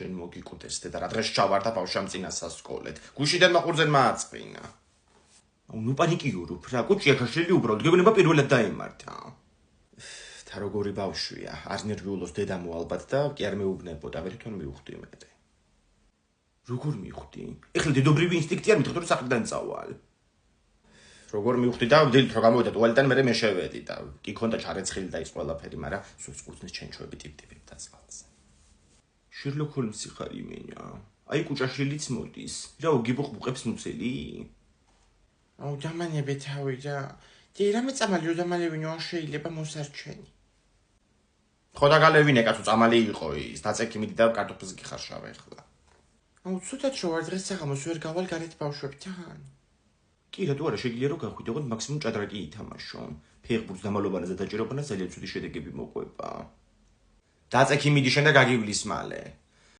შენ მოგიკვდეს და რა დღეს ჩავარდა ბავშვამ წინა სასკოლეთ. გუშინდან მაყურზენ მააწყვინა. ნუ პანიკიურობ რა, კუჭია გაშლილი უბრალოდ, გეგონება პირველად დაემართა. და როგორი ბავშვია, არ ნერვიულობს დედამო ალბათ და კი არ მეუბნებოდა, ვერ თვითონ მივხვდი მე. როგორ მივხვდი? ეხლა დედობრივი ინსტინქტი არ მითხრა რომ სახლიდან წავალ. როგორ მივხვდი და ვდით რომ გამოვიდა ტუალეტიდან მე მეშევედი და კი ქონდა ჩარეცხილი და ის ყველაფერი, მაგრამ სულ წყუცნის ჩენჩოები ტიპტიპებდა წყალზე. Sherlock Holmes ხარ იმენა. აი კუჭაშილიც მოდის. რა უგიბუყბუყებს მუცელი? აუ დამანებე თავი და რამე წამალიო დამალევინო შეიძლება მოსარჩენი. ხო და გალევინე კაცო წამალი იყო ის, დაწექიმიდი და კარტოფილს გიხარშავე ახლა. აუ ცუდად რო ვარ დღეს საღამოს ვერ გავალ გარეთ ბავშვებთან. კი რატო არა შეგიძლია რომ გახვიდეღოთ მაქსიმუმ ჭადრაკი ითამაშონ. ფეხბურთს დამალობანაზე დაჭირობანა ძალიან ცუდი შედეგები მოყვება. დაწექიმიდი შენ და გაგივლის მალე.